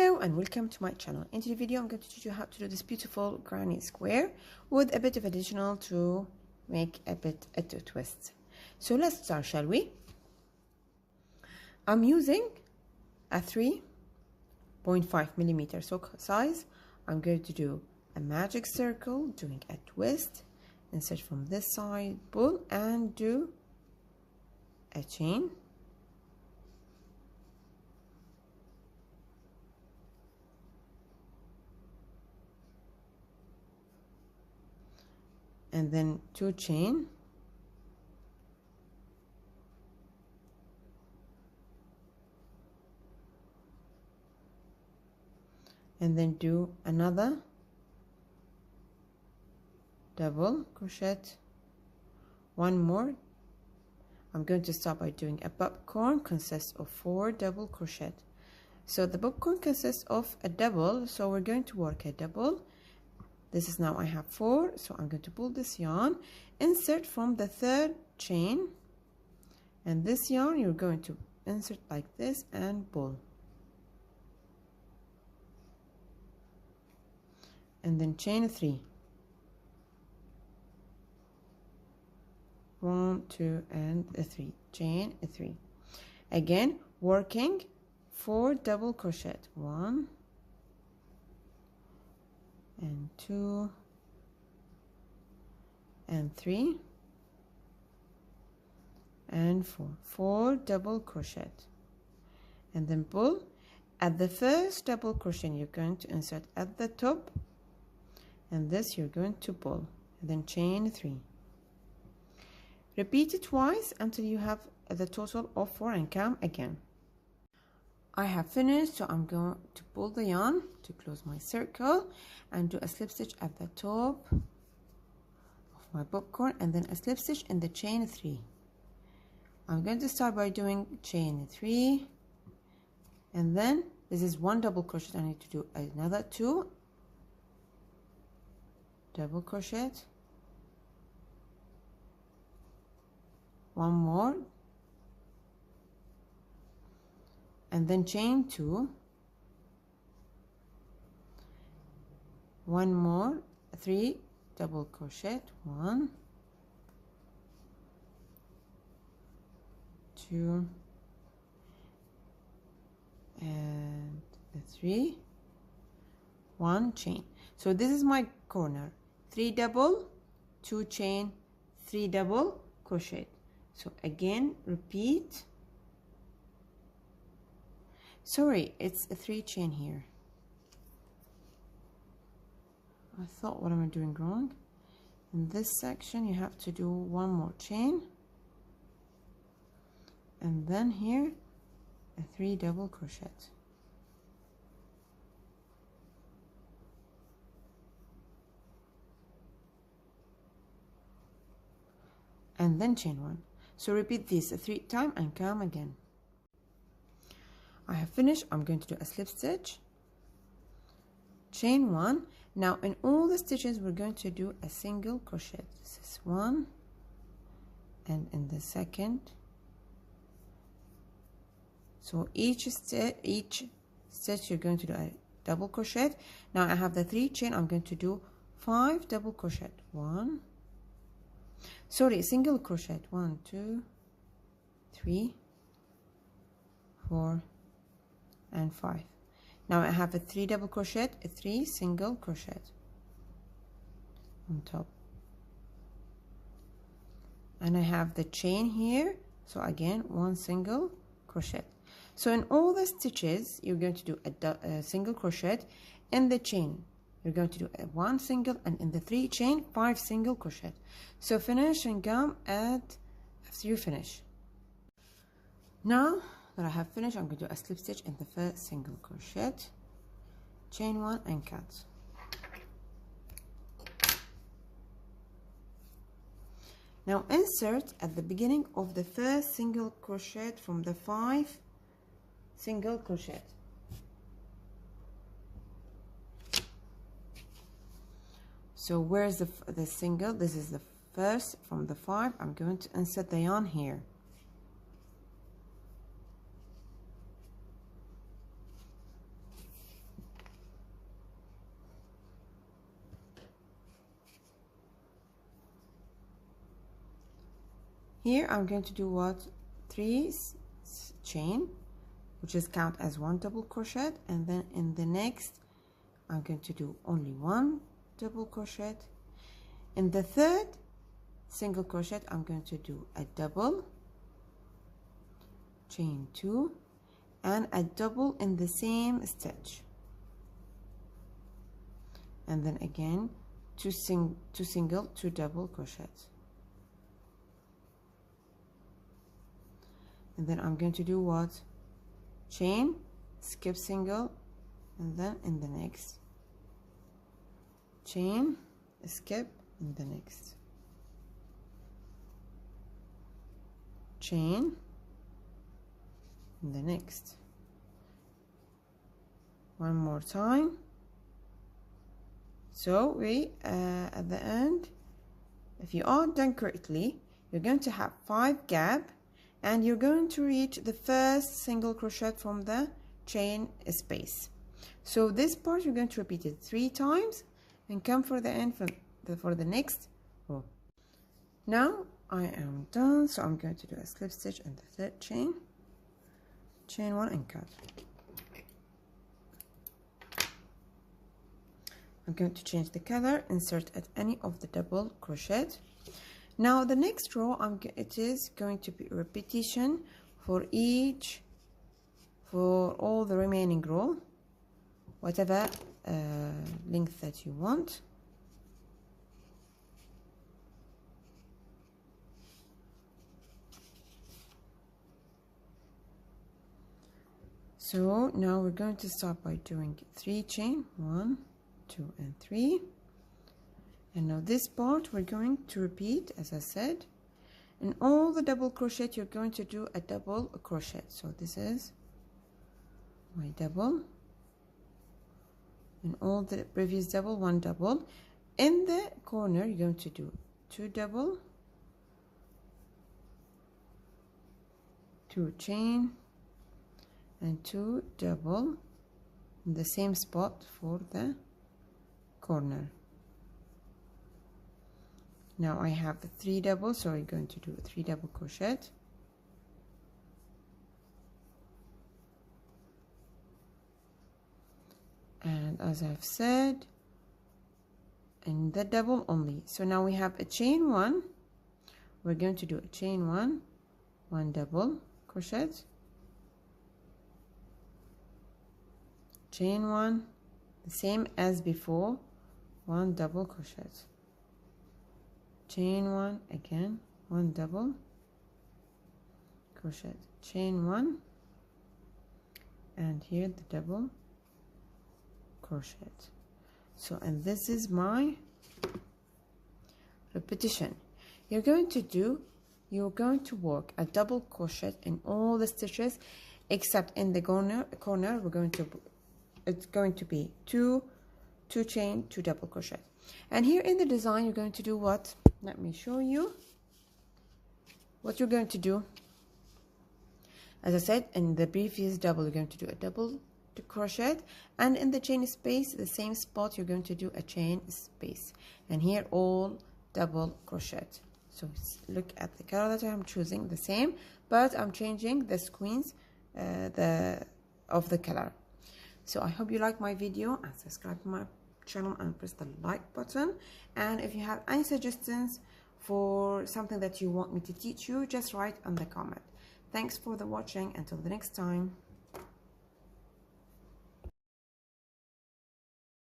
Hello and welcome to my channel. In today's video I'm going to teach you how to do this beautiful granny square with a bit of additional to make a twist. So let's start, shall we? I'm using a 3.5 millimeter size. I'm going to do a magic circle, doing a twist, insert from this side, pull and do a chain, and then 2 chain, and then do another double crochet, one more. I'm going to start by doing a popcorn, consists of 4 double crochet. So the popcorn consists of a double, so we're going to work a double. This is now I have 4, so I'm going to pull this yarn, insert from the 3rd chain, and this yarn you're going to insert like this and pull, and then chain 3, 1, 2 and 3, chain 3, again working 4 double crochet, 1 and 2 and 3 and 4 double crochet, and then pull. At the first double crochet you're going to insert at the top, and this you're going to pull, and then chain 3. Repeat it twice until you have the total of 4 and come again. I have finished, so I'm going to pull the yarn to close my circle and do a slip stitch at the top of my popcorn, and then a slip stitch in the chain 3. I'm going to start by doing chain 3, and then this is 1 double crochet. I need to do another 2 double crochet, 1 more, and then chain 2, 1 more, 3 double crochet, 1, 2 and 3, 1 chain. So this is my corner, 3 double, 2 chain, 3 double crochet. So again repeat. Sorry, it's a 3 chain here. I thought, what am I doing wrong? In this section you have to do 1 more chain, and then here a 3 double crochet, and then chain 1. So repeat this 3 times and come again. I have finished. I'm going to do a slip stitch, chain 1. Now in all the stitches we're going to do a single crochet. This is 1, and in the second, so each stitch you're going to do a double crochet. Now I have the 3 chain. I'm going to do 5 double crochet, 1, sorry, single crochet, 1, 2, 3, 4 and 5. Now I have a 3 double crochet, a 3 single crochet on top, and I have the chain here, so again 1 single crochet. So in all the stitches you're going to do a single crochet. In the chain you're going to do a 1 single, and in the 3 chain 5 single crochet. So finish and come after you finish. Now that I have finished, I'm going to do a slip stitch in the first single crochet, chain 1 and cut. Now insert at the beginning of the first single crochet from the 5 single crochet. So where's the single? This is the first from the 5. I'm going to insert the yarn here. Here I'm going to do what? 3 chain, which is count as 1 double crochet, and then in the next I'm going to do only 1 double crochet. In the third single crochet I'm going to do a double, chain 2, and a double in the same stitch, and then again 2 single, 2 double crochets, and then I'm going to do what? Chain, skip single, and then in the next chain, skip, in the next chain, in the next. One more time. So we at the end, if you are done correctly, you're going to have 5 gap, and you're going to reach the first single crochet from the chain space. So this part you're going to repeat it 3 times and come for the end for the next row. Now I am done, so I'm going to do a slip stitch in the third chain, chain 1, and cut. I'm going to change the color, insert at any of the double crochet. Now the next row it is going to be a repetition for all the remaining row, whatever length that you want. So now we're going to start by doing 3 chain, 1, 2, and 3. And now this part we're going to repeat, as I said, in all the double crochet you're going to do a double crochet. So this is my double, in all the previous double, 1 double. In the corner you're going to do 2 double, 2 chain, and 2 double in the same spot for the corner. Now I have 3 double, so I'm going to do 3 double crochet, and as I've said, in the double only. So now we have a chain 1, we're going to do a chain 1, 1 double crochet, chain 1, the same as before, 1 double crochet, chain 1, again 1 double crochet, chain 1, and here the double crochet. So, and this is my repetition. You're going to work a double crochet in all the stitches except in the corner it's going to be 2 chain, 2 double crochet. And here in the design you're going to do what? Let me show you what you're going to do. As I said, in the previous double you're going to do a double crochet, and in the chain space, the same spot, you're going to do a chain space, and here all double crochet. So look at the color that I'm choosing, the same, but I'm changing the squeeze of the color. So I hope you like my video, and subscribe to my channel and press the like button. And if you have any suggestions for something that you want me to teach you, just write on the comment. Thanks for the watching. Until the next time.